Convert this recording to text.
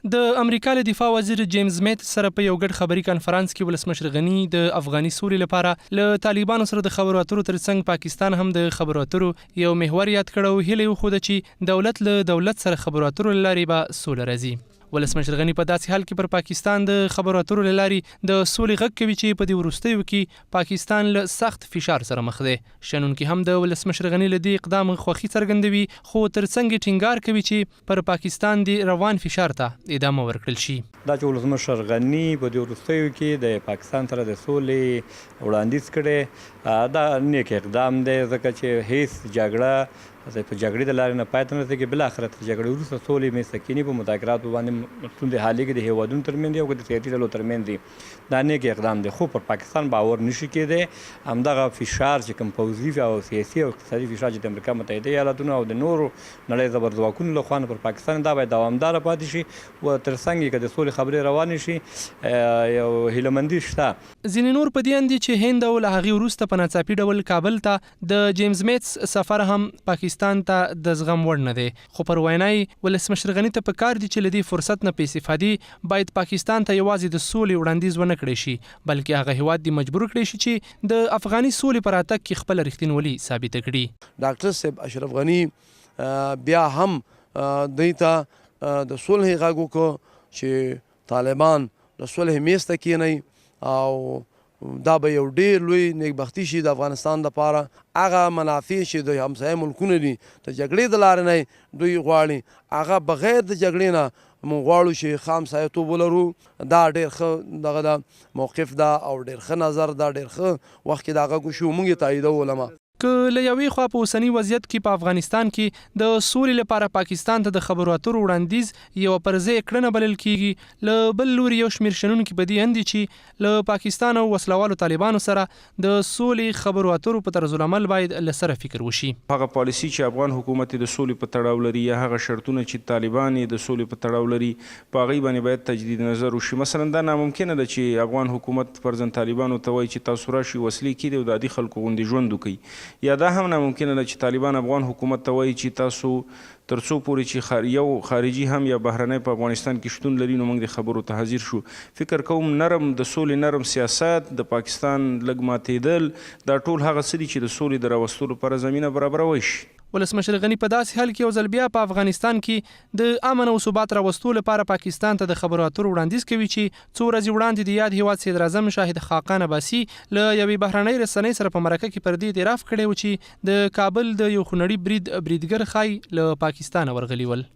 د امریکا له دفاع وزیر جیمز میت سره په یو ګډ خبري کانفرنس کې ولسمشر غني د افغاني سولې لپاره له طالبانو سره د خبرو اترو ترڅنګ پاکستان هم د خبرو اترو یو محور یاد کړ او هیله یې وښوده چې دولت له دولت سره خبرو اترو له لارې به سوله راځي. ولسمشر غني په داسې حال کې پر پاکستان د خبرو اترو له لارې د سولې غږ کوي چې په دې وروستیو کې پاکستان له سخت فشار سره مخ دی. شنونکي هم د ولسمشر غني له دې اقدام خوښي څرګندوي، خو ترڅنګ یې ټینګار کوي چې پر پاکستان د روان فشار ته ادامه ورکړل شي. دا چې ولسمشر غني په دې وروستیو کې د پاکستان سره د سولې وړاندیز کړی دا نیک اقدام دی، ځکه چې هیڅ جګړه په جګړې د لارې نه پای ته نه رسېږي. بالاخره تر جګړې وروسته سولې منځته کینې په مذاکراتو باندې ستونزې حلېږي د هېوادونو ترمنځ دي او د سیاسي ډلو ترمنځ دي. دا نیک اقدام دی، خو پر پاکستان باور نشي کېدی. همدغه فشار چې کوم پوځي او سیاسي او اقتصادي فشار چې د امریکا متحده ایالاتونو او د نورو نړۍ زبر ځواکونو له خوا پر پاکستان دا باید دوامداره پاتې شي او ترڅنګ یې که د سولې خبرې روانې شي یو هیلهمندي شته. ځینې نور په دې اندي چې هند او له هغې وروسته په ناڅاپي ډول کابل ته د جیمز میتس سفر هم پاکستان ته د زغم وړ نه دی. خو پر وینای ولسمشر غني ته پکار دي چې له دې فرصت نه په استفادې باید پاکستان ته یوازې د سولې وړاندیز ونه کړی شي، بلکې هغه هیواد دې مجبور کړی شي چې د افغاني سولې پر راتګ کې خپل رښتینولي ثابته کړي. ډاکټر صاحب اشرف غني بیا هم دوی ته د صلح غږ وکړ چې طالبان د صلح میز ته کینئ او دا به یو ډیر لوی نیکبختي شي د افغانستان لپاره. هغه منافع چې د همسایه ملکونه دي د جګړې د لارې نه دوی غواړي، هغه بغیر د جګړې نه موږ غواړو چې ښه همسایهتوب ولرو. دا ډېر ښه دغه ده موقف ده او ډېر ښه نظر ده، ډېر ښه وخت کې د هغه وشو، موږ یې تاییدوو. علما که له یوې خوا په اوسني وضعیت کې په افغانستان کې د سولې لپاره پاکستان ته د خبرو اترو وړاندیز یوه پرځای کړنه بلل کیږي، له بل لوري یو شمېر شنونکي په دې اندي چې له پاکستان او وسلوالو طالبانو سره د سولې خبرو اترو په طرز العمل باید له سره فکر وشي. هغه پالیسي چې افغان حکومت د سولې په تړاو لري یا هغه شرطونه چې طالبان د سولې په تړاو لري په هغې باندې باید تجدید نظر وشي. مثلا دا ناممکنه ده چې افغان حکومت فرضاً طالبانو ته وایي چې تاسو راشئ وسلې کیږدئ او د عادي خلکو غوندې ژوند وکړئ، یا دا هم ناممکنه ده چې طالبان افغان حکومت ته وایي چې تاسو تر څو پورې چې یو خارجي هم یا بهرنی په افغانستان کې شتون لري نو موږ د خبرو ته حاضر شو. فکر کوم نرم د سولې نرم سیاست د پاکستان لږ ماتېدل دا ټول هغه څه دي چې د سولې د راوستلو لپاره زمینه برابرولی شي. ولسمشر غني په داسې حال کې یو ځل بیا په افغانستان کې د امن او ثبات راوستلو لپاره پاکستان ته د خبرو اترو وړاندیز کوي چې څو ورځې وړاندې د یاد هیواد صدر اعظم شاهد خاقان عباسي له یوې بهرنۍ رسنۍ سره په مرکه کې پر دې اعتراف کړی و چې د کابل د یو خونړي بریدګر ښایي له پاکستانه ورغلي ول.